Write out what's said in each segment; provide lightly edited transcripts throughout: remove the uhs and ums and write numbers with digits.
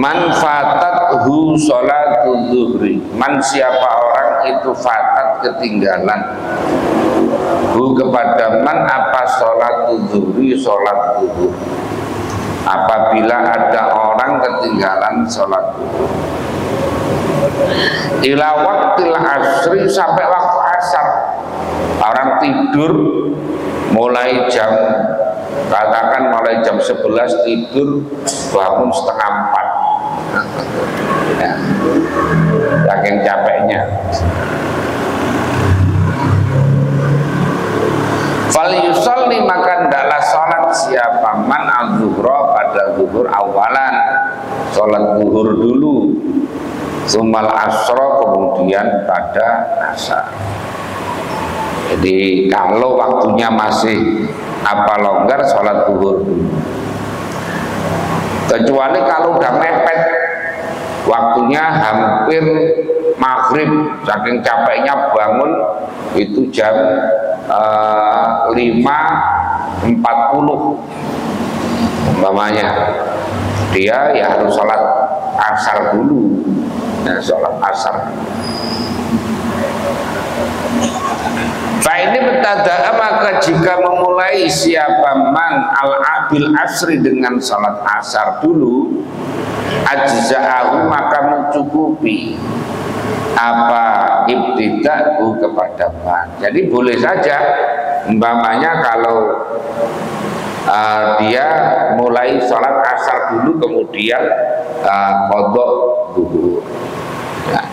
Man fatathu sholatul zuhri, man siapa orang itu fatat ketinggalan hu kepada man apa sholatul zuhri sholat zuhur, apabila ada orang ketinggalan sholat zuhur ila waktil asri sampai waktu asar, orang tidur mulai jam, katakan mulai jam 11 tidur, bangun setengah 4 ya, saking capeknya. Fal yusolli maka hendaklah sholat siapa man al-zuhra pada zuhur awalan, sholat zuhur dulu, sumal asro kemudian pada asar. Jadi kalau waktunya masih longgar, sholat zuhur dulu. Kecuali kalau udah mepet waktunya hampir maghrib, saking capeknya bangun itu jam 5.40 umpamanya, dia ya harus sholat asar dulu. Nah, sholat asar. Ini betada'a maka jika memulai siapa man al-abil asri dengan salat asar dulu, ajza'ahu maka mencukupi apa ibtida'u kepada man. Jadi boleh saja umpamanya kalau dia mulai salat asar dulu kemudian qadha zuhur. Nah,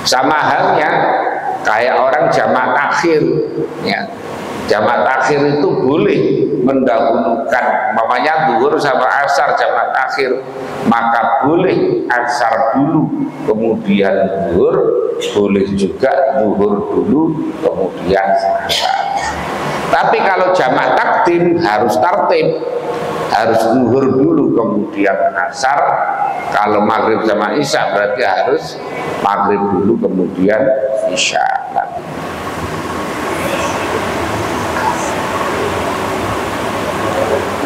sama halnya kayak orang jamak takhir ya. Jamak takhir itu boleh mendahulukan, mamanya zuhur sama asar jamak takhir, maka boleh asar dulu kemudian zuhur, boleh juga zuhur dulu kemudian asar. Tapi kalau jamak takdim harus tartib, harus zuhur dulu kemudian asar. Kalau maghrib sama isya berarti harus maghrib dulu kemudian isya.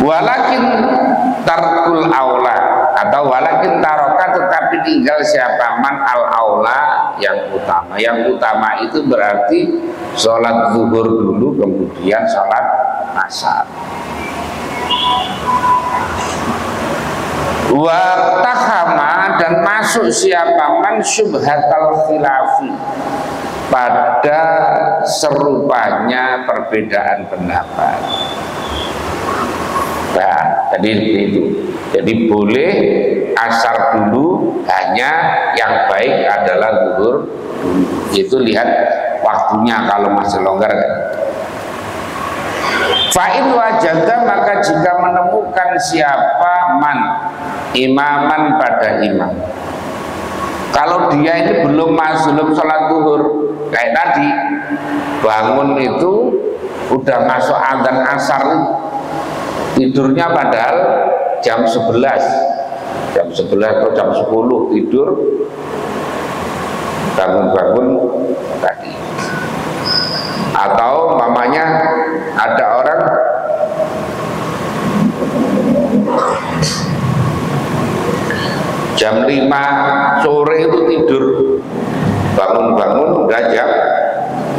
Walakin tarkul aula atau walakin taroka tetapi tinggal siapa man al aula yang utama. Yang utama itu berarti sholat zuhur dulu kemudian sholat asar. Wa tahama dan masuk siapa man syubhatal khilafi pada serupanya perbedaan pendapat. Nah, jadi itu. Jadi boleh asar dulu, hanya yang baik adalah zuhur. Itu lihat waktunya kalau masih longgar kan. Fa'in wajada maka jika menemukan siapa man imaman pada imam, kalau dia ini belum sholat zuhur, kayak tadi bangun itu udah masuk adzan asar, tidurnya padahal jam 11 atau jam 10 tidur, bangun-bangun tadi. Atau mamanya ada orang jam 5 sore itu tidur, bangun-bangun udah jam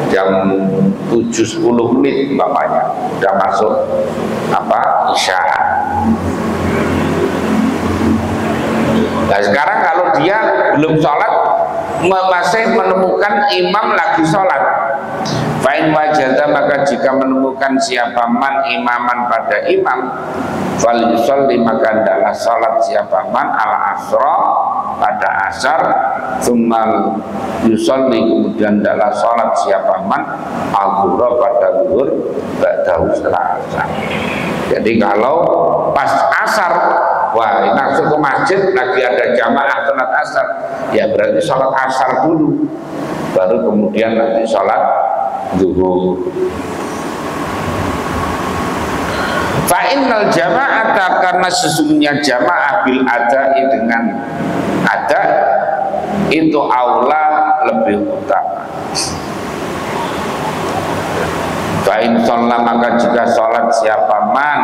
7-10 menit mamanya udah masuk isya. Nah sekarang kalau dia belum sholat, masih menemukan imam lagi sholat, fa'in wajada maka jika menemukan siapa man imaman pada imam, fal yusolli maka hendaklah sholat siapa man al asra pada asar, tsummal yusolli kemudian hendaklah sholat siapa man al zuhra pada zuhur ba'dahu setelah asar. Jadi kalau pas asar, wah langsung ke masjid lagi ada jamaah sholat asar, ya berarti sholat asar dulu, baru kemudian nanti sholat zuhur. Fa'innal jama'ata karena sesungguhnya jamaah bil adai dengan ada itu aula lebih utama. Fa'in sholat maka jika sholat siapa man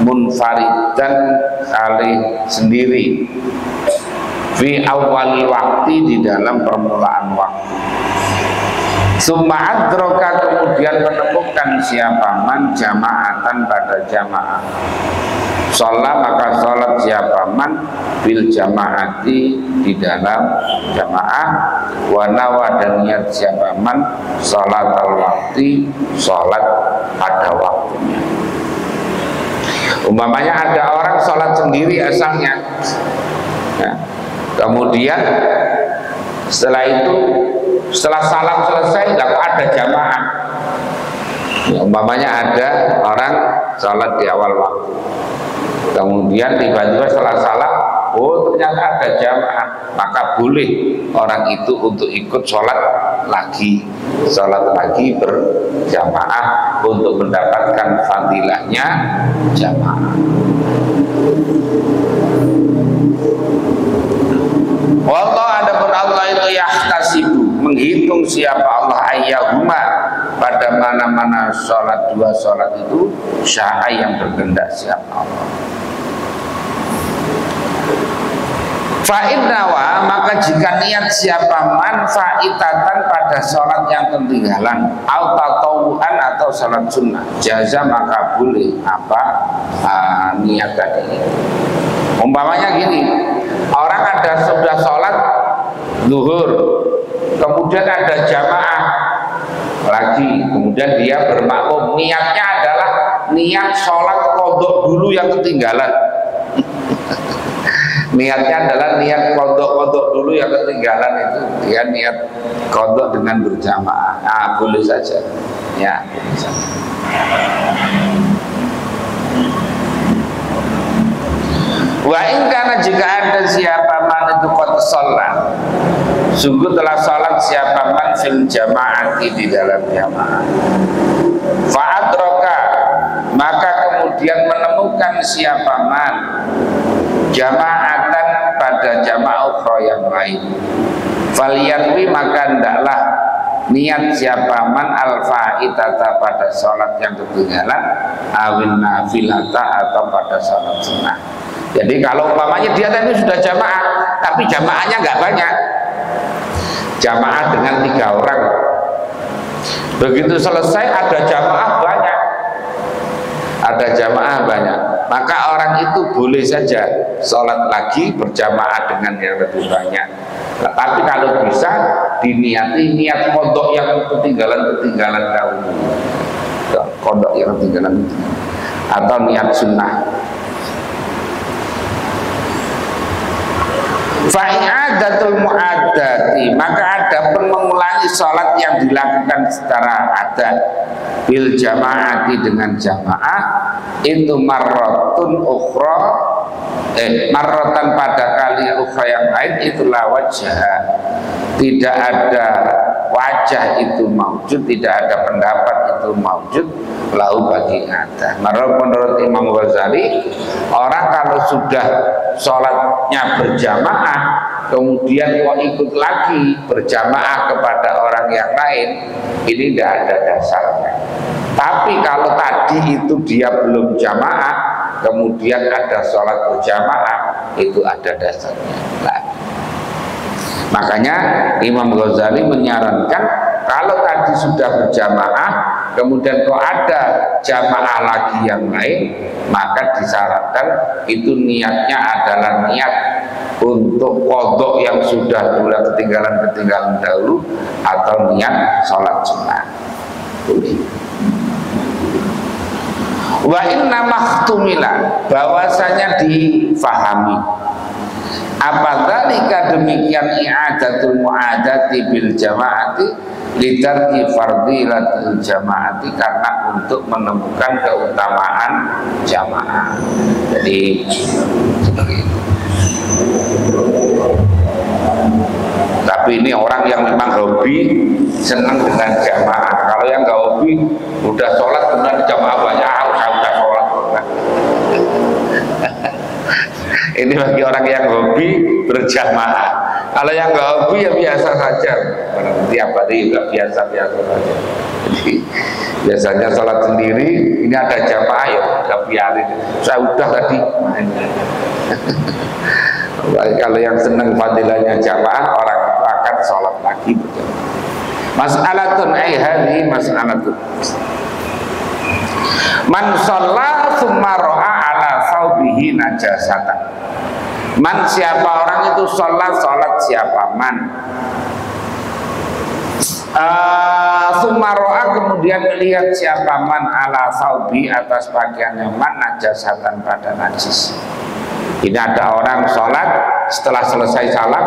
munfaridan kali sendiri fi awal waktu di dalam permulaan waktu. Summa adroka kemudian menemukan siapa man jamaatan pada jamaah. Sholat maka sholat siapa man bil jamaati di dalam jamaah. Wanawa dan niat siapa man sholat al waktu sholat pada waktunya. Umpamanya ada orang sholat sendiri asalnya, ya. Kemudian setelah itu setelah salam selesai lalu ada jamaah, ya, umpamanya ada orang sholat di awal waktu, kemudian tiba-tiba setelah salam oh ternyata ada jamaah, maka boleh orang itu untuk ikut sholat lagi berjamaah untuk mendapatkan fadilahnya jamaah. Wallah adapun Allah itu yahtasibu menghitung siapa Allah ayyahuma pada mana-mana sholat dua sholat itu sya'a yang berkehendak siapa Allah. Fa'innawa maka jika niat siapa man fa'itatan pada sholat yang ketinggalan autatawuhan atau sholat sunnah jaza maka boleh niat tadi. Umpamanya gini, orang sudah sholat zuhur, kemudian ada jamaah lagi, kemudian dia bermakmum, niatnya adalah niat sholat qodok dulu yang ketinggalan. Niatnya adalah niat kodok dulu yang ketinggalan itu, dia niat kodok dengan berjamaah. Boleh saja, ya boleh saja. Wa in kana jika ada siapa man itu qad sholat, sungguh telah sholat siapa man fil jamaati di dalam jamaah. Fa'atroka maka kemudian menemukan siapa man jamaatan pada jamaah ukhra yang lain. Falyanwi maka hendaklah niat siapa man al-fa'itata pada sholat yang ketinggalan awin nafilata atau pada sholat sunnah. Jadi kalau umpamanya dia tadi sudah jamaah tapi jamaahnya nggak banyak, jamaah dengan 3 orang, begitu selesai ada jamaah banyak, maka orang itu boleh saja sholat lagi berjamaah dengan yang lebih banyak. Tapi kalau bisa diniati niat kodok yang ketinggalan dahulu, kodok yang ketinggalan atau niat sunnah. Fa'adatul mu'adati maka ada pun mengulangi sholat yang dilakukan secara adat bil jamaati dengan jamaah itu marrotun ukhra marrotan pada kali ukhra yang lain itulah wajah, tidak ada wajah itu maujud, tidak ada pendapat itu maujud lahu bagi ada. Menurut Imam Ghazali, orang kalau sudah sholatnya berjamaah kemudian kok ikut lagi berjamaah kepada orang yang lain, ini tidak ada dasarnya. Tapi kalau tadi itu dia belum jamaah kemudian ada sholat berjamaah, itu ada dasarnya. Nah, makanya Imam Ghazali menyarankan kalau tadi sudah berjamaah kemudian kok ada jamaah lagi yang lain, maka disarankan itu niatnya adalah niat untuk qodok yang sudah ketinggalan dahulu atau niat sholat sunnah. Wa inna makhtumila bahwasanya difahami apa dzalika demikian i'adatul mu'adati bil jamaati litarki fardilatul jamaati karena untuk menemukan keutamaan jamaah. Jadi seperti itu. Tapi ini orang yang memang hobi senang dengan jamaah. Kalau yang nggak hobi udah sholat kemudian jamaah banyak, saya udah sholat. Ini bagi orang yang hobi berjamaah. Kalau yang nggak hobi ya biasa saja. Tiap hari juga biasa saja. Jadi Biasanya sholat sendiri, ini ada jamaah ya udah biarin. Saya udah tadi. Kalau yang senang fadilahnya jamaah, orang itu akan sholat lagi berjamaah. Mas'alatun hadhihi mas'alatun. Man shalla tsumma ra'a ala thawbihi najasatan. Man siapa orang itu sholat siapa man. Tsumma kemudian melihat siapa man ala thawbi atas pakaiannya man najasatan pada najis. Ini ada orang sholat setelah selesai salam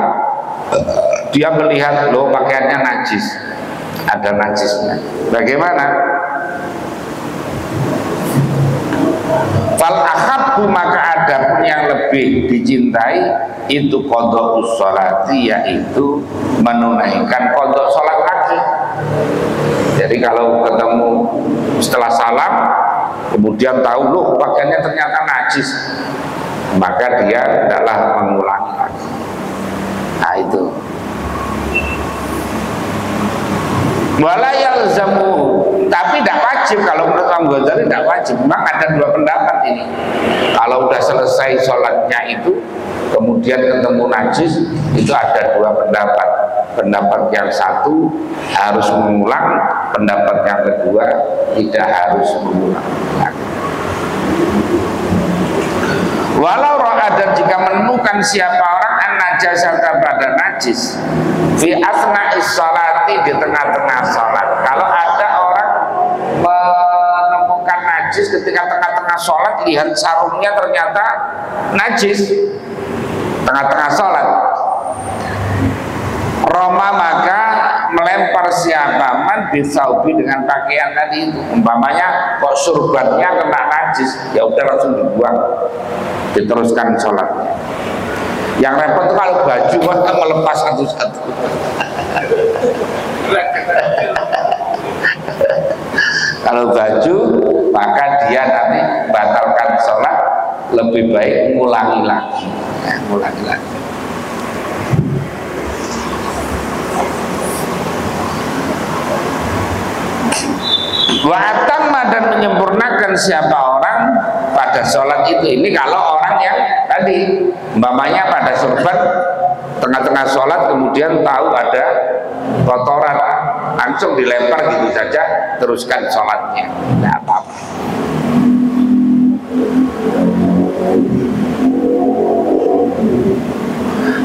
dia melihat loh pakaiannya najis, ada najisnya. Bagaimana? Fal ahabbu maka ada pun yang lebih dicintai itu qadha sholati, yaitu menunaikan qadha sholat lagi. Jadi kalau ketemu setelah salam kemudian tahu loh pakaiannya ternyata najis, maka dia hendaklah mengulangi lagi. Nah itu. Wala yalzamu, tapi tidak wajib. Kalau menurut Imam Ghazali tidak wajib. Memang ada dua pendapat ini. Kalau sudah selesai sholatnya itu kemudian ketemu najis, itu ada dua pendapat. Pendapat yang satu harus mengulang, pendapat yang kedua tidak harus mengulang. Walau ro'a, dan jika menemukan siapa orang an-najasata pada najis fi asna'is sholati, di tengah-tengah sholat. Kalau ada orang menemukan najis ketika tengah-tengah sholat, lihat sarungnya ternyata najis tengah-tengah sholat, Roma maka melempar siapa man bisaubi dengan pakaian tadi itu. Umpamanya kok surbannya kena najis, ya udah langsung dibuang, diteruskan sholatnya. Yang repot tuh kalau baju maka melepas satu-satu. Kalau baju maka dia nanti batalkan sholat, lebih baik ngulangi lagi, ngulangi lagi. Wa'atamma, dan menyempurnakan siapa orang pada sholat itu. Ini kalau orang yang tadi umpamanya pada surban tengah-tengah sholat kemudian tahu ada kotoran, langsung dilempar gitu saja, teruskan sholatnya, tidak apa-apa.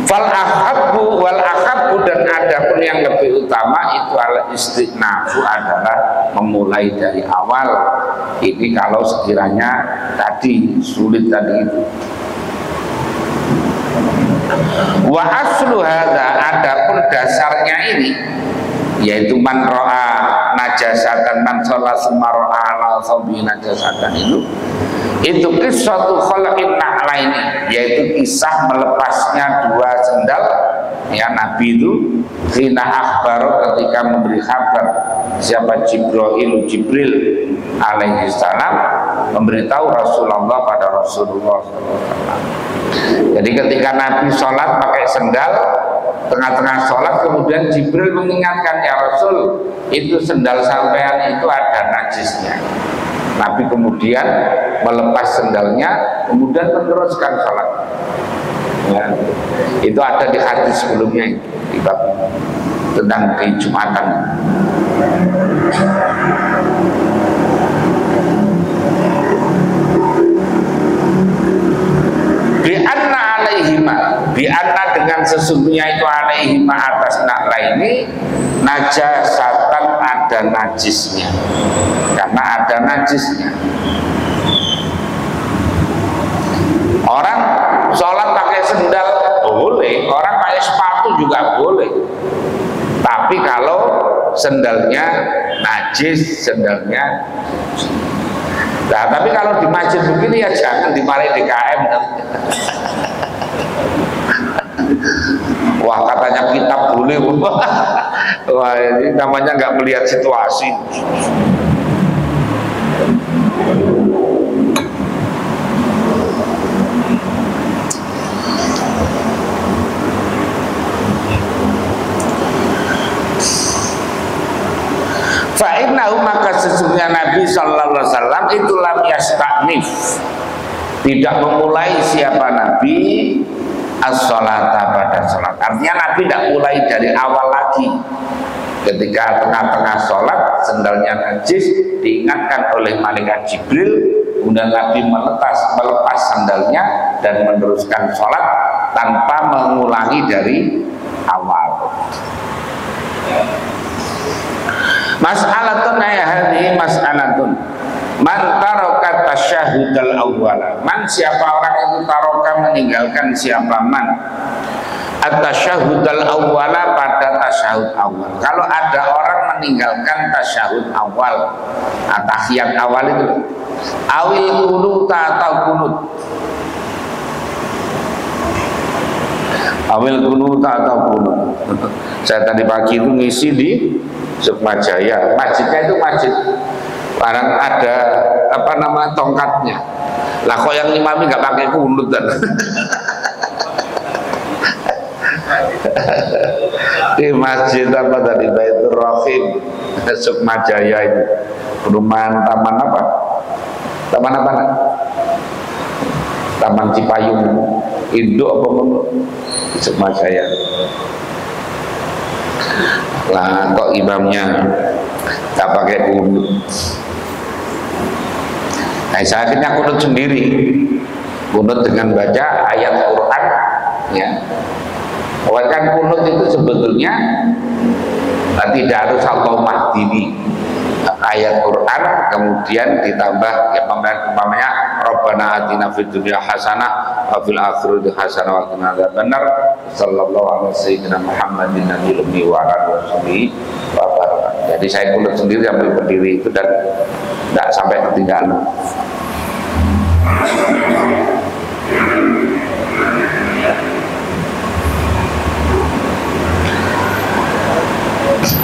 Fal ahabbu wal ahabbu, dan ada pun yang lebih utama itu al istiqnafu, adalah memulai dari awal. Ini kalau sekiranya tadi sulit tadi itu. Wa aslu hadza, ada pun dasarnya ini yaitu man ra'a najasatan, man sholat summa ra'a ala thawbi najasatan, itu kisatu khalaqin na'laini, yaitu kisah melepasnya dua sendal ya Nabi itu. Hina akhbar, ketika memberi kabar siapa Jibril alaihi salam memberitahu Rasulullah pada Rasulullah SAW. Jadi ketika Nabi sholat pakai sendal tengah-tengah sholat, kemudian Jibril mengingatkan, ya Rasul, itu sendal sampean itu ada najisnya. Nabi kemudian melepas sendalnya, kemudian meneruskan sholat. Ya, itu ada di hadis sebelumnya di bab tentang Jumatan. Bi'anna alaihima, bi'anna dengan sesungguhnya itu alaihima atas nakla ini najasatan, ada najisnya, karena ada najisnya. Orang sholat pakai sendal boleh, orang pakai sepatu juga boleh, tapi kalau sendalnya najis, sendalnya. Nah, tapi kalau di masjid begini ya jangan dimarahi DKM. Wah, katanya kitab boleh. Wah, ini namanya nggak melihat situasi. Fa'innahu maka sesungguhnya Nabi sallallahu alaihi wasallam itu lam yastanif, tidak memulai siapa Nabi as-sholata pada sholat. Artinya Nabi tidak mulai dari awal lagi. Ketika tengah-tengah sholat sendalnya najis, diingatkan oleh malaikat Jibril, kemudian Nabi melepas sandalnya dan meneruskan sholat tanpa mengulangi dari awal. Mas'alatun ayahani mas'alatun man taraka tasyahudal awwala, man siapa orang itu taraka meninggalkan siapa man at-tasyahudal awwala pada tasyahud awal. Kalau ada orang meninggalkan tasyahud awal, tahiyat awal itu, awil kunut atau kunut, awil kunut atau kunut. Saya tadi pagi itu ngisi di Sukmajaya, masjidnya itu masjid barang ada apa nama tongkatnya. Lah kok yang imam nggak pakai kunut dan di masjid apa tadi, Baitur Rahim Sukmajaya itu, perumahan taman apa? Taman apa? Taman Cipayung Indo apa Sukmajaya. Lah kok imamnya tak pakai kunut. Nah, saya akhirnya kunut sendiri, kunut dengan baca ayat Quran, ya. Kan kunut itu sebetulnya tidak harus Allahumma hdini, ayat Quran kemudian ditambah ya umpamanya Rabbana atina fid dunya hasanah wa fil akhirati hasanah wa qina adzabannar sallallahu alaihi wasallam Muhammadin nabiyil ummi wa ala alihi wa barakatuh. Jadi saya kunut sendiri sambil berdiri itu dan tidak sampai ketinggalan.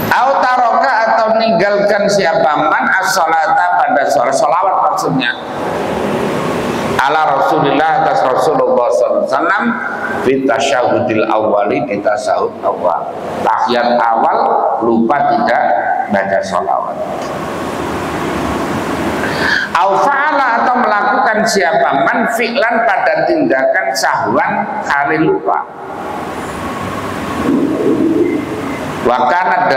Autaroka atau meninggalkan siapa man as-sholata pada sholat, sholawat maksudnya ala Rasulillah atas Rasulullah SAW fi tasyahudil awali, di tasyahud awal, tahiyat awal lupa tidak baca sholawat. Au fa'ala atau melakukan siapa man fi'lan pada tindakan sahwan kali lupa. Wakana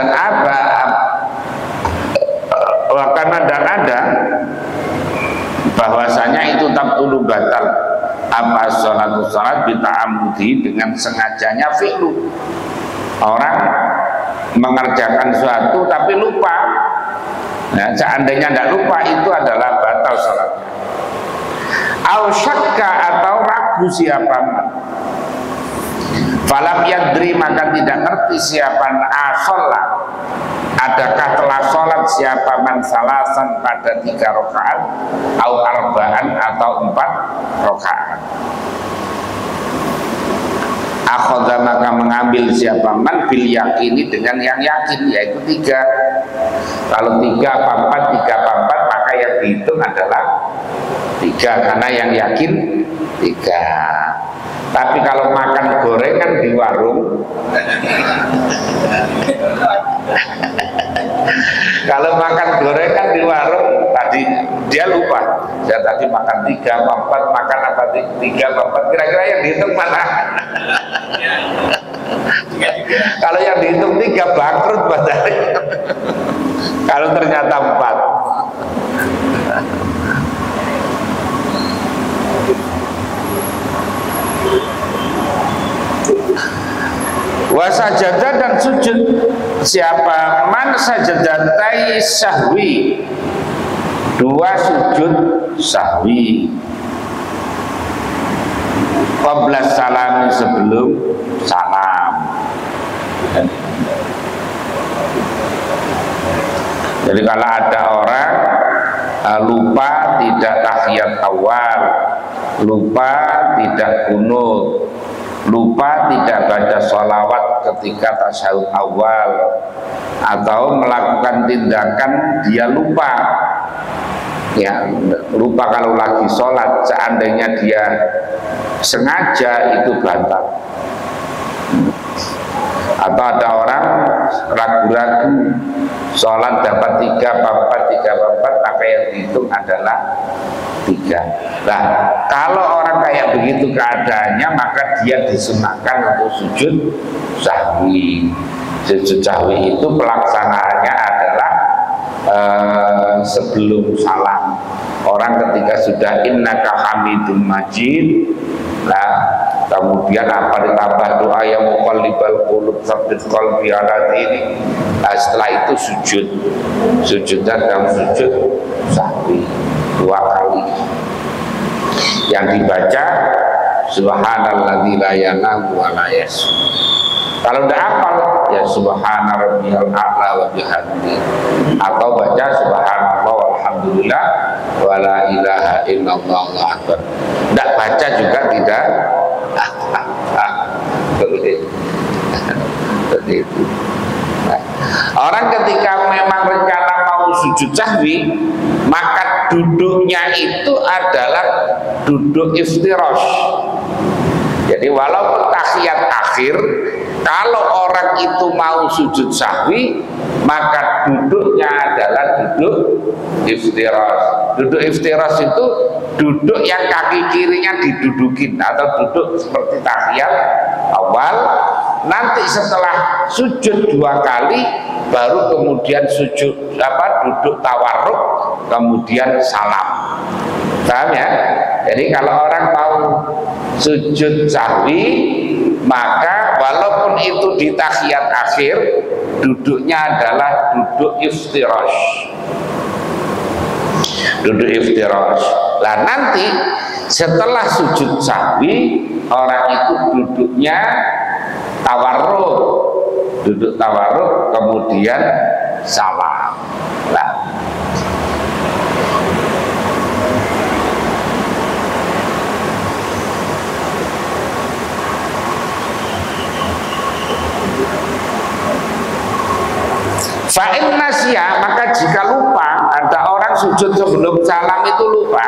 dan ada bahwasanya itu tabtulu batal apa sholat bita'amudi dengan sengajanya fi'lu. Orang mengerjakan sesuatu tapi lupa. Nah, seandainya tidak lupa itu adalah batal sholatnya. Au syakka atau ragu siapa falam yadri maka tidak ngerti siapa sholat, adakah telah sholat siapa man salasan pada 3 rakaat au arba'an atau 4 rakaat. Akhadha maka mengambil siapa man bil yakini dengan yang yakin, yaitu 3. Kalau 3 apa 4, 3 apa 4, maka yang dihitung adalah 3 karena yang yakin 3. Tapi kalau makan gorengan di warung, kalau makan gorengan di warung tadi dia lupa, saya tadi makan 3 apa 4, makan apa 3 apa 4, kira-kira yang dihitung mana? Kalau yang dihitung 3 bangkrut padahal. Kalau ternyata 4. Wasajadah dan sujud siapa man sajadatai sahwi, 2 sujud sahwi qabla salam, sebelum salam. Jadi kalau ada orang lupa tidak tahiyat awal, lupa tidak kunut, lupa tidak baca sholawat ketika tasyahud awal, atau melakukan tindakan dia lupa, ya lupa kalau lagi sholat, seandainya dia sengaja itu batal. Atau ada orang ragu-ragu sholat dapat 3 4 maka yang dihitung adalah 3. Nah, kalau orang kayak begitu keadaannya, maka dia disunahkan untuk sujud sahwi. Sujud sahwi itu pelaksanaannya adalah sebelum salam. Orang ketika sudah innaka hamidum majid, nah kemudian apa ditambah doa yang muqallibal qulub tsabbit qalbi ala dinik. Nah, setelah itu sujudnya dalam sujud sahwi 2 kali. Yang dibaca subhanalladzi la yanamu wa la yasum. Kalau tidak hafal ya subhana rabbiyal a'la wa bihamdi, atau baca subhanallah walhamdulillah wa la ilaha illallah Allahu akbar. Tidak baca juga tidak seperti itu. Nah, orang ketika memang rencana mau sujud sahwi, maka duduknya itu adalah duduk iftirash. Jadi walaupun tahiyat akhir, kalau orang itu mau sujud sahwi, maka duduknya adalah duduk iftirash. Duduk iftirash itu duduk yang kaki kirinya didudukin, atau duduk seperti tahiyat awal. Nanti setelah sujud 2 kali, baru kemudian sujud duduk tawarruk, kemudian salam. Paham ya? Jadi kalau orang mau sujud sahwi, maka walaupun itu di tahiyat akhir, duduknya adalah duduk iftirash. Duduk iftirash. Lah nanti setelah sujud sahwi, orang itu duduknya tawarruk. Duduk tawarruk, kemudian salam. Nah, fa'in nasya, maka jika lupa, ada orang sujud sebelum salam itu lupa,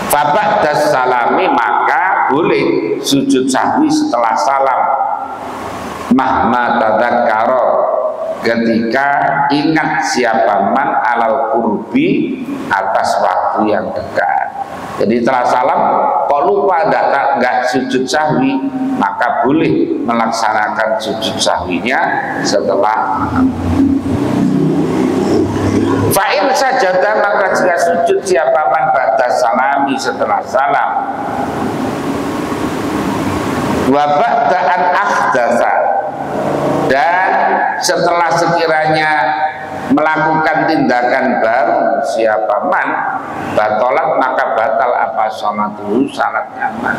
faba'das salami, maka boleh sujud sahwi setelah salam, mahma tadzakkara, ketika ingat siapa man alal qurbi, atas waktu yang dekat. Jadi setelah salam kok lupa enggak sujud sahwi, maka boleh melaksanakan sujud sahwinya setelah. Fa'in sajada, maka jika sujud siapa man ba'da salami, setelah salam, wa ba'da an ahdasa, dan setelah sekiranya melakukan tindakan baru siapa man, batolat, maka batal apa sholatuhu, salatnya man.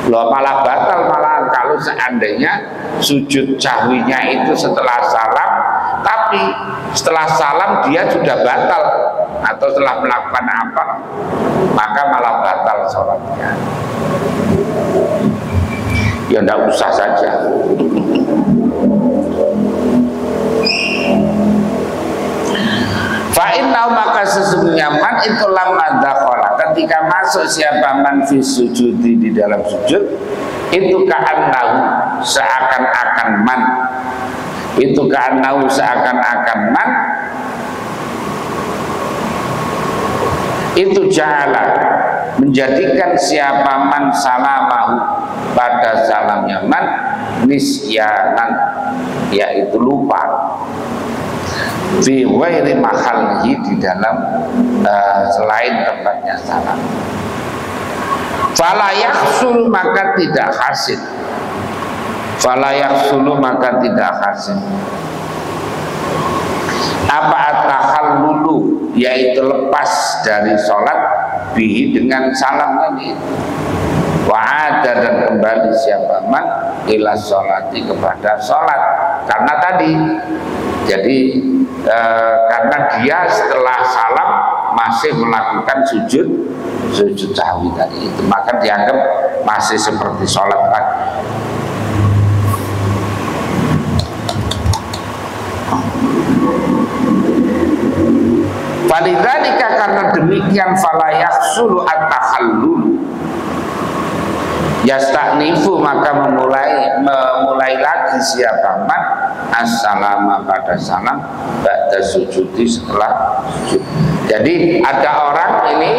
Loh, malah batal, malah kalau seandainya sujud sahwinya itu setelah salam, tapi setelah salam dia sudah batal, atau setelah melakukan apa, maka malah batal sholatnya. Ya tidak usah saja. Fa'innahu, maka sesungguhnya man itu lamma dakhala, ketika masuk siapa man fi sujudi, di dalam sujud, itu ka'annahu, seakan-akan man, itu ka'annahu, seakan-akan man, itu ja'ala, menjadikan siapa man salamahu, pada salamnya man, nisyanan, yaitu lupa, fi ghairi mahallihi, di dalam selain tempatnya salam. Fala yahsul, maka tidak hasil. Fala yahsulu, maka tidak hasil. Apa at-takhallulu, yaitu lepas dari sholat, bihi, dengan salam tadi. Wa'ada, dan kembali siapa man ila sholati, kepada sholat. Karena tadi, jadi karena dia setelah salam masih melakukan sujud sahwi tadi itu, maka dianggap masih seperti sholat lagi. Walidzalika, karena demikian, fala yahsulu at-takhallul, Yasta'nifu maka memulai lagi siapa man as-salama pada salam ba'da sujudi setelah sujud. Jadi ada orang ini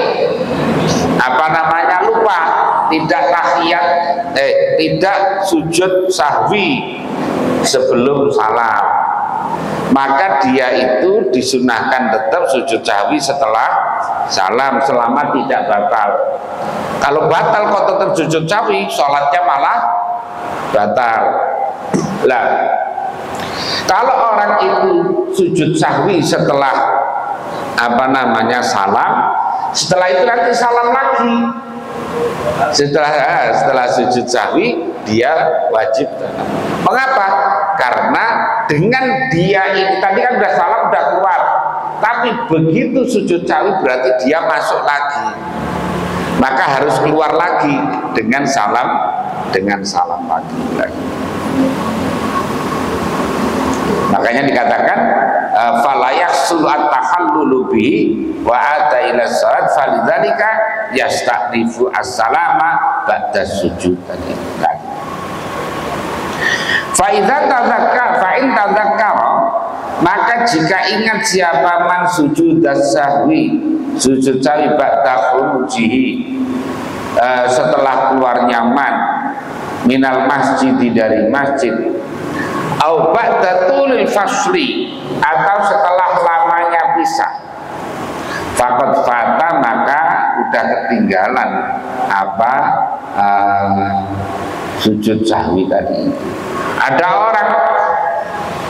lupa, tidak tahiyat, tidak sujud sahwi sebelum salam, maka dia itu disunahkan tetap sujud sahwi setelah salam selama tidak batal. Kalau batal kok tetap sujud sahwi, sholatnya malah batal. Lah, kalau orang itu sujud sahwi setelah salam, setelah itu nanti salam lagi. Setelah sujud sahwi dia wajib. Mengapa? Karena dengan dia ini tadi kan udah salam udah keluar, tapi begitu sujud sahwi berarti dia masuk lagi, maka harus keluar lagi dengan salam lagi. Makanya dikatakan fala yahsul at-tahallulu bi wa ata ila salat falidzalika yasta'difu as-salama ba'da sujud tadi. Fa idza tadzakkara maka jika ingat siapa man sujud sahwi ba'da khurujihi setelah keluarnya man minal masjid dari masjid au ba'da tulil fasli atau setelah lamanya pisah, faqad fata maka udah ketinggalan sujud sahwi tadi. Ada orang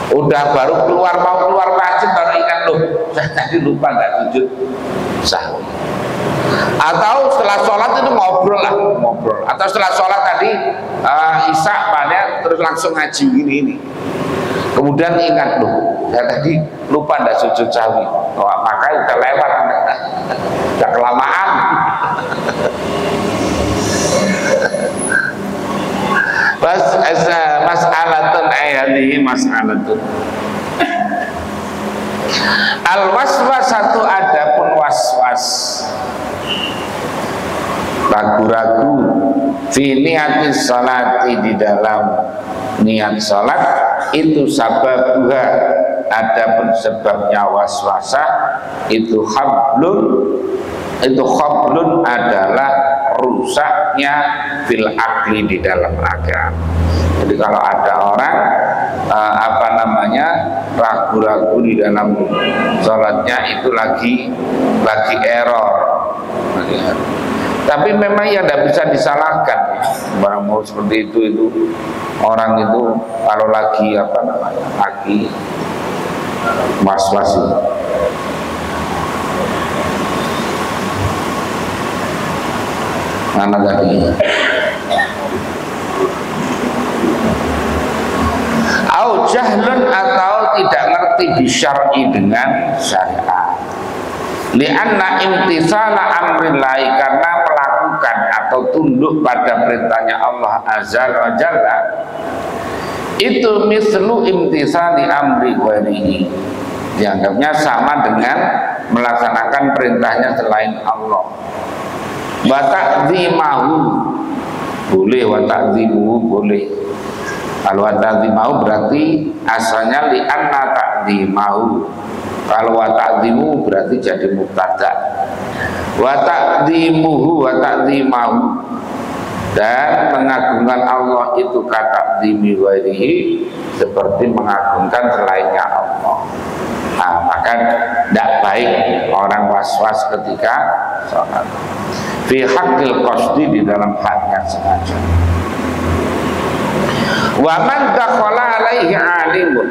udah baru mau keluar masjid baru ingat, loh saya tadi lupa nggak sujud sahwi. Atau setelah sholat itu ngobrol, atau setelah sholat tadi isya terus langsung ngaji ini. Kemudian ingat, loh saya tadi lupa ndak sujud sahwi. Makanya udah lewat, udah kelamaan. Mas'alatun ayatihi mas'alatun al-waswasatu adapun waswas ragu-ragu fi niatis salati di dalam niat salat itu sababnya adapun sebabnya waswasah itu khablun adalah rusaknya fil akli di dalam akal. Jadi kalau ada orang ragu-ragu di dalam sholatnya itu lagi error. Tapi memang ya tidak bisa disalahkan. Barang mau seperti itu orang itu kalau lagi lagi was-was itu. Mana tadi? Au jahlun atau tidak ngerti bisyar'i dengan syariat. Lianna imtisala amrillahi karena melakukan atau tunduk pada perintahnya Allah azza wa jalla itu mislu imtisali amri ghairihi. Dianggapnya sama dengan melaksanakan perintahnya selain Allah. Wa ta'dzimahu boleh, wa ta'dzimuhu boleh. Kalau wa ta'dzimahu berarti asalnya li'anna ta'dzimahu. Kalau wa ta'dzimuhu berarti jadi mubtada. Wa ta'dzimuhu wa ta'dzimahu dan mengagungkan Allah itu kata ta'dzimi ghairihi seperti mengagungkan selainnya Allah. Nah, maka tidak baik orang was-was ketika sholat. Fi haqqil qasdi di dalam haknya sengaja. Wa man dakhala alaihi alimun.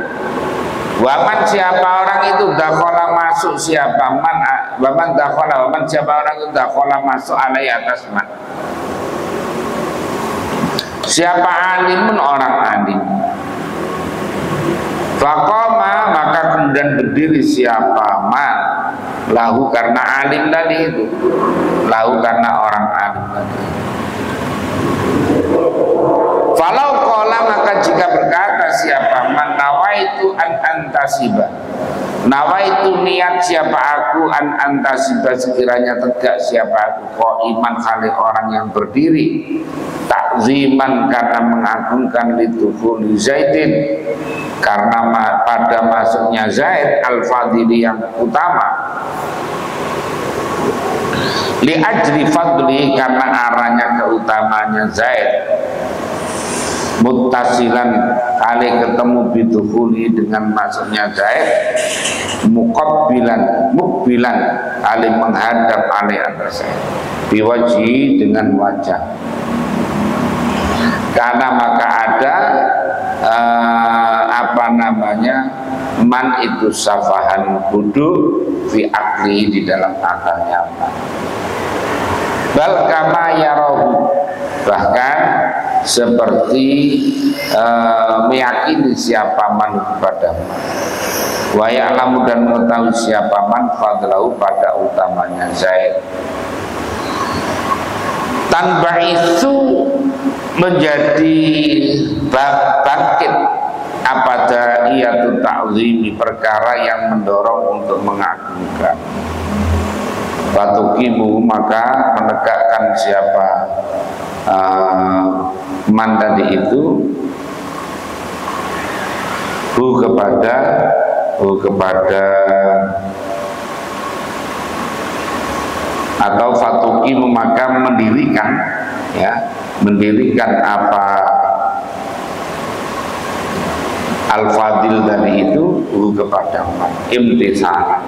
Wa man siapa orang itu dakhala masuk siapa man wa man dakhala wa man siapa orang itu dakhala masuk alaihi atas man. Siapa alimun orang alim. Faqama maka kemudian berdiri siapa man lahu karena alim tadi itu, lahu karena orang alim tadi. Falau qala maka jika berkata siapa man nawaitu an antasiba Nawaitu niat siapa aku an antasiba sekiranya tegak siapa aku kok iman kali orang yang berdiri takziman karena mengagungkan litukhuli Zaidin karena pada masuknya Zaid al-Fadili yang utama li ajri fadli karena arahnya keutamanya Zaid muttasilan kali ketemu bidukhuli dengan masuknya Zaid mukbilan kali menghadap alih atas Zaid biwaji dengan wajah karena maka ada man itu safahan bodoh fi akli di dalam akalnya bal kama yarahu bahkan seperti meyakini siapa man kepada man wa ya'lamu dan mengetahui siapa man fadlahu pada utamanya Zaid tanpa itu menjadi bangkit apa da'iyatu ta'zimi perkara yang mendorong untuk mengagungkan fatuqimu maka menegakkan siapa man tadi itu atau fatuqimu maka mendirikan apa al-fadil tadi itu kepada man imtisal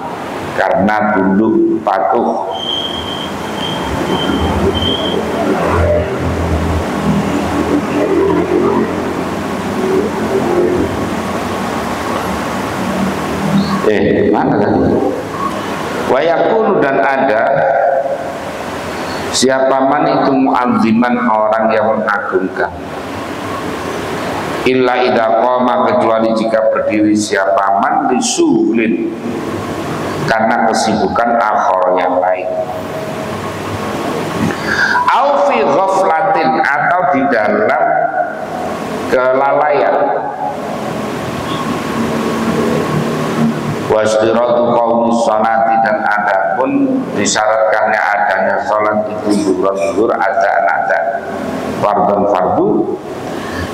karena tunduk patuh mana tadi wayakunu dan ada siapa man itu mu'azziman orang yang mengagungkan illa idza qama kecuali jika berdiri siapa man disuhlin karena kesibukan akhir yang lain au fi ghaflatin atau di dalam kelalaian wasdiratu qaumi sholati dan adapun disyaratkannya adanya sholat itu zuhur ada fardu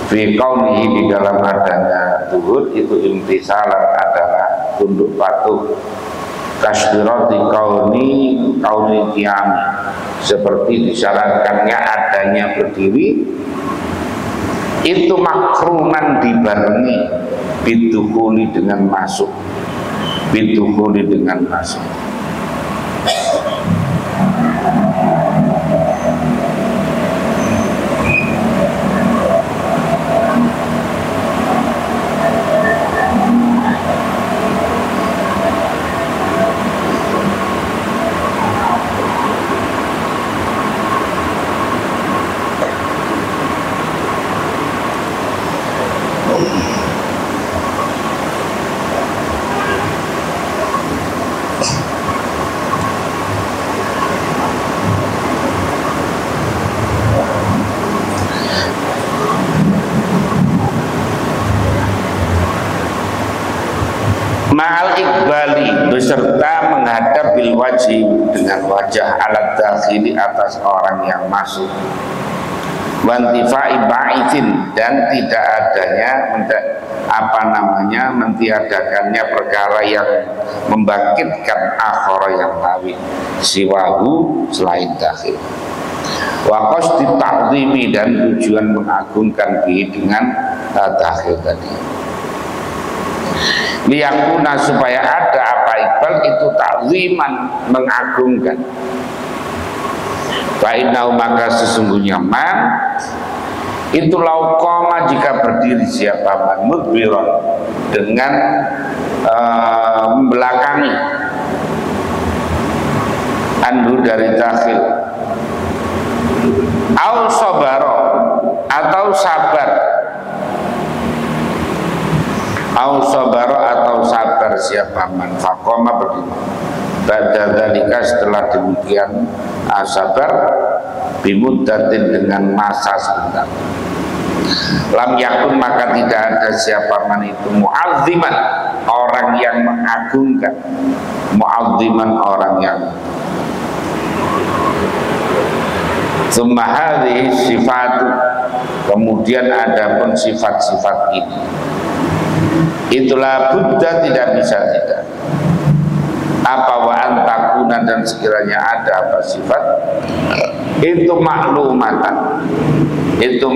fi qaunihi di dalam adanya zuhur itu imtisalan adalah tunduk patuh kasdirati qauni qiyam seperti disyaratkannya adanya berdiri itu makrunan dibarengi bidukhuli dengan masuk ma'al iqbali beserta menghadap bil wajib dengan wajah alat dakhili atas orang yang masuk wantifai ba'ithin dan tidak adanya mentiadakannya perkara yang membangkitkan akhara yang lawi siwahu selain dakhil wa qasdi ta'zimi dan tujuan mengagungkan bihi dengan dakhil tadi liyakuna supaya ada apa iqbal itu ta'ziman mengagungkan fa'innahu maka sesungguhnya man itu lauqama jika berdiri siapa man mudbiran dengan membelakangi anhu dari dakhil au sabaro atau sabar au sabaro atau sabar siapa man faqama berdiri pada dalika setelah demikian sabar bimuddatin dengan masa sebentar lam yakun maka tidak ada siapa man itu mu'azziman orang orang yang mengagungkan, mu'azziman orang yang summa hadhihi sifatu, kemudian ada pun sifat-sifat ini, itulah Buddha tidak bisa tidak apa wa antakuna, dan sekiranya ada apa sifat itu maklumatan, itu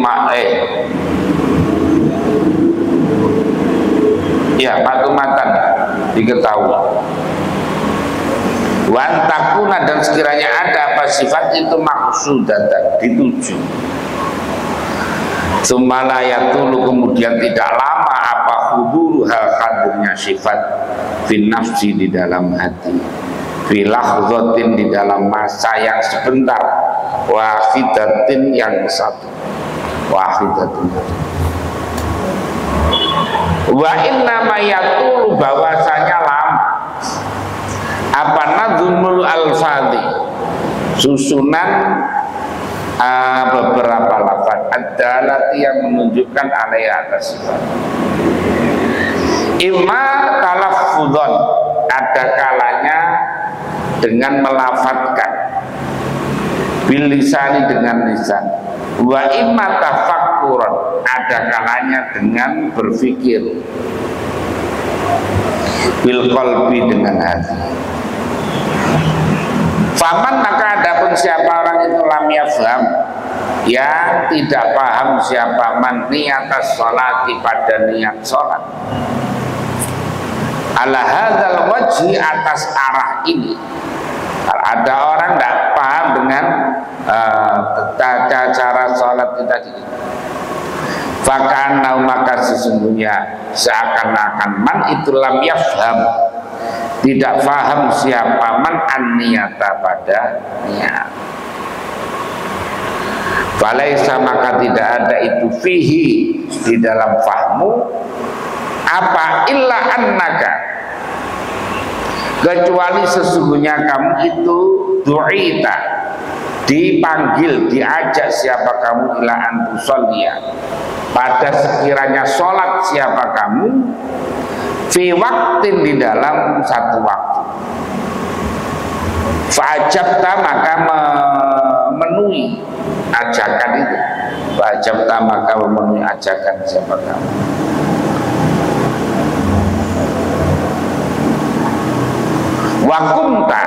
maklumatan diketahui, wa antakuna, dan sekiranya ada apa sifat itu maksudatan, dituju. Sumalayatulu, kemudian tidak lama apa huduru hal hadirnya sifat fin nafsi, di dalam hati, fi lahzatin, di dalam masa yang sebentar, wahidatin, yang satu, wahidatin. Wa inna mayatulu, bahwasanya lama apa nadzumul alfadhi, susunan beberapa lafaz ad-dalati yang menunjukkan alaihi atas sifat. Imma talaffuzon, ada kalanya dengan melafadzkan, bil lisani, dengan lisan, wa imma tafakkuron, ada kalanya dengan berpikir, bil qalbi, dengan hati. Faman, maka adapun siapa orang itu lam yafham, yang tidak paham, siapa man niatas sholati, pada niat sholat, ala hadzal wajhi, atas arah ini. Ada orang tidak paham dengan tata cara sholat kita tadi, fakana, maka sesungguhnya seakan-akan man itu lam yafham, tidak paham siapa man an-niyata, pada niat. Falaisa, maka tidak ada itu fihi, di dalam fahmu, apa illa annaka, kecuali sesungguhnya kamu itu du'ita, dipanggil, diajak siapa kamu, ila antusolliya, pada sekiranya sholat siapa kamu, fi waktin, di dalam satu waktu, fa'ajabta, maka memenuhi ajakan itu, fa'ajabta, maka memenuhi ajakan siapa kamu, wakumta,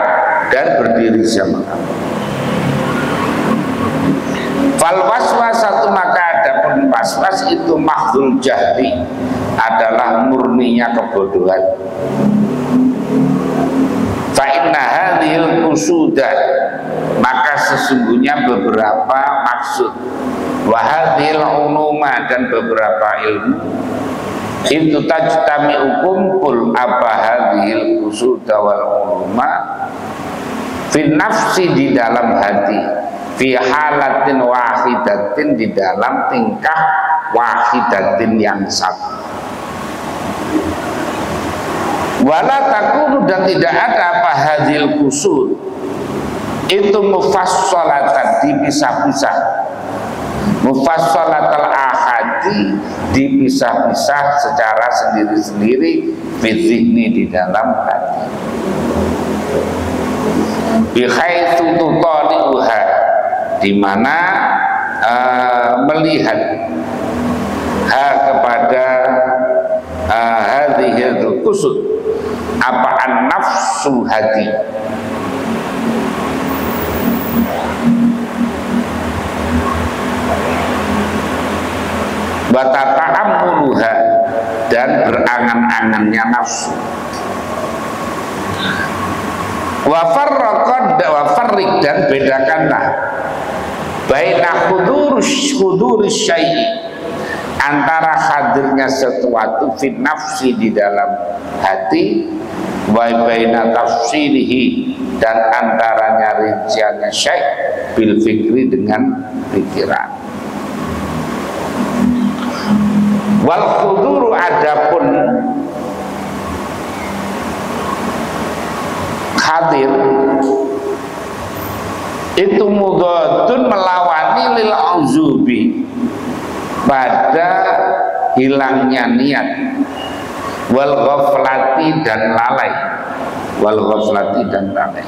dan berdiri siapa kamu, fal waswasatu, maka adapun waswas itu mahdul jahri, adalah murninya kebodohan. Fa inna hadhil qusuda, maka sesungguhnya beberapa maksud, wa hadhil uluma, dan beberapa ilmu, itu tajtami kumpul apa hadhil qusuda wal uluma fi nafsi, di dalam hati, fi halatin wahidatin, di dalam tingkah wahidatin, yang satu. Wala takunu, dan tidak ada apa hadhil qusud itu mufassalatan, dipisah-pisah, mufassalatal ahadi, dipisah-pisah secara sendiri-sendiri, fizihni, di dalam hati, bihaitsu tutali'uha, di mana melihat kepada hadhil qusud, apa an-nafsu, hati, wa tata'ammuluha, dan berangan-angannya nafsu, wa farriq, dan bedakanlah baina huduris syai', antara hadirnya sesuatu fi nafsi, di dalam hati, wa baina tafsirihi, dan antaranya rinciannya syai' bil fikri, dengan pikiran. Wal huduru, adapun hadir itu mudadun, melawani lil auzubi, pada hilangnya niat, wal ghaflati dan lalai, wal ghaflati dan lalai.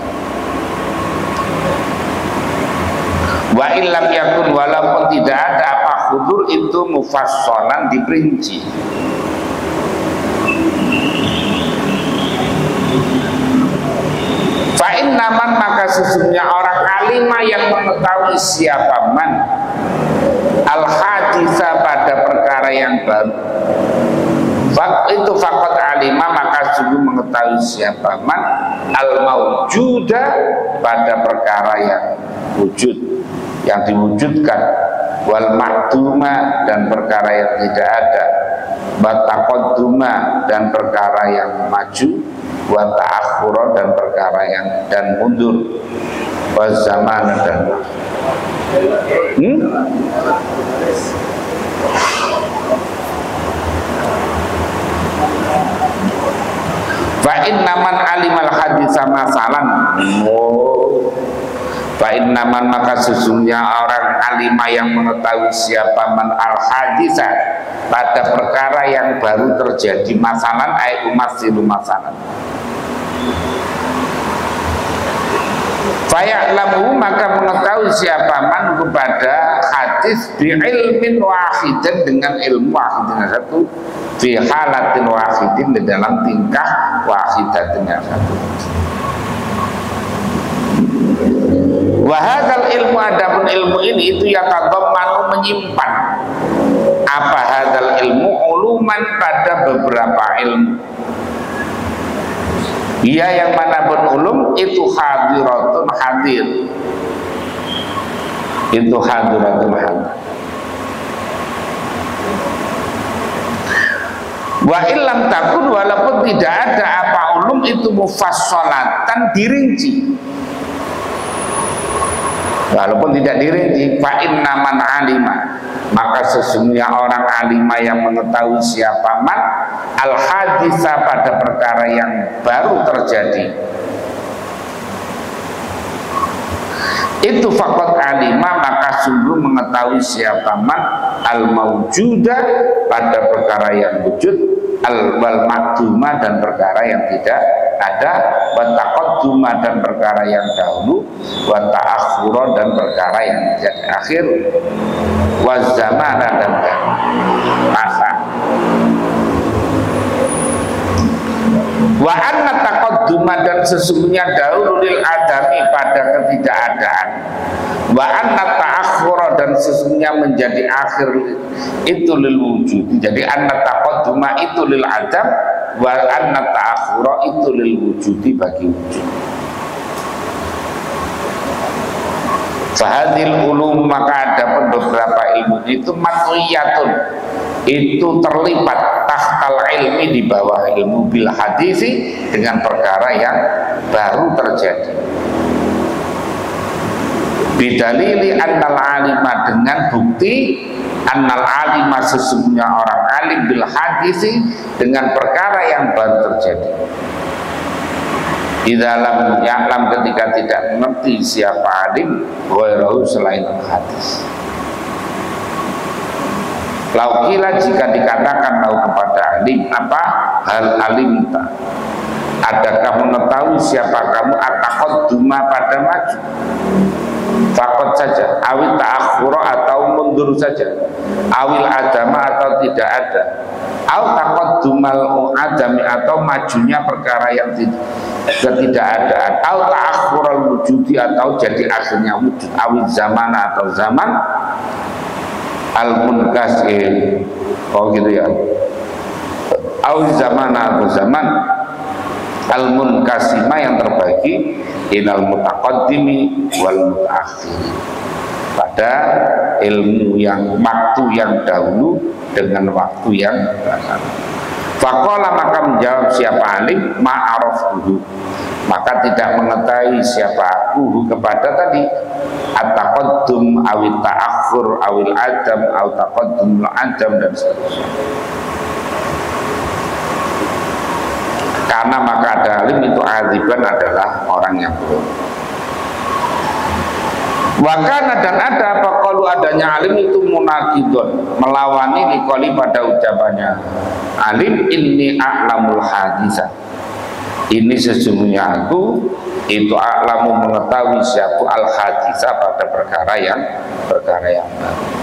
Wa illam yakun, walaupun tidak ada apa hudur itu mufassalan, diperinci. Fa innaman, maka sesungguhnya orang alima yang mengetahui siapa man al haditha pada perkara yang baru, itu faqad alima, maka sungguh mengetahui siapa man al maujuda pada perkara yang wujud, yang diwujudkan, wal mahduma dan perkara yang tidak ada, wa taqadduma dan perkara yang maju, wa ta'akhkhura dan perkara yang dan mundur, wa zaman dan fa innaman alimal haditsa masalan. Fa innaman, maka sesungguhnya orang alima yang mengetahui siapa man al haditsa pada perkara yang baru terjadi, masalan ay umasilu masalan. Fa ya'lamu, maka mengetahui siapa man kepada hadis bi ilmin wahidin, dengan ilmu wahidin satu, fi halatin wahidin, di dalam tingkah wahidatin yang satu. Wahadal ilmu, adapun ilmu ini itu yatadammanu, menyimpan apa hadal ilmu uluman, pada beberapa ilmu. Ia yang mana ulum itu hadiratun hadir, itu hadiratun hadir. Wa illam takun, walaupun tidak ada apa ulum itu mufassalatan, dirinci. Walaupun tidak dirinci, fa innaman alima, maka sesungguhnya orang alima yang mengetahui siapa man al haditsa pada perkara yang baru terjadi, itu faqad alima, maka sungguh mengetahui siapa man al maujuda pada perkara yang wujud, al wal makduma dan perkara yang tidak ada, wa taqadduma dan perkara yang dahulu, wa ta'akhkhura dan perkara yang jadi akhir, wa zamana dan masa. Wa anna taqadduma, dan sesungguhnya dahulu lil adami pada ketidakadaan, wa anna ta'akhkhura dan sesungguhnya menjadi akhir itu lil wujud. Jadi anna taqadduma itu lil adam, wa anna ta'akhkhura itu lil wujudi, bagi wujud. Fahadil ulum, maka ada beberapa ilmu itu matwiyatun, itu terlibat tahtal ilmi, di bawah ilmu, bil hadisi, dengan perkara yang baru terjadi. Bidalili annal alima, dengan bukti annal alima sesungguhnya orang alim, bil hadisi dengan perkara yang baru terjadi. Di dalam ya'lam, ketika tidak mengerti siapa alim, ghairahu selain hadis. Laukila, jika dikatakan lau kepada alim, apa hal alim tak, adakah mengetahui siapa kamu, ataqadduma pada maju, fakot saja, awil ta'akhura atau mundur saja, awil adama atau tidak ada, au taqaddumal adami atau majunya perkara yang ketidakadaan, au ta'akhural wujudi atau jadi akhirnya wujud, awil zaman atau zaman, al munkasir, oh gitu ya, awil zaman atau zaman, al munkasima yang terbagi, ilal mutaqaddimi wal mutaakhiri, pada ilmu yang waktu yang dahulu dengan waktu yang belakang. Faqala, maka menjawab siapa alim, ma'araftuhu, maka tidak mengetahui siapa aku kepada tadi at-taqaddum awil ta'akhur awil adam aw taqaddum adam dan seterusnya. Karena maka ada alim itu aziban adalah orang yang bohong. Wakana, dan ada apa qalu adanya alim itu munakidun, melawani dikoli pada ucapannya alim, inni a'lamul hadisah, ini sesungguhnya aku itu a'lamu mengetahui siapa al hadisah pada perkara yang baru.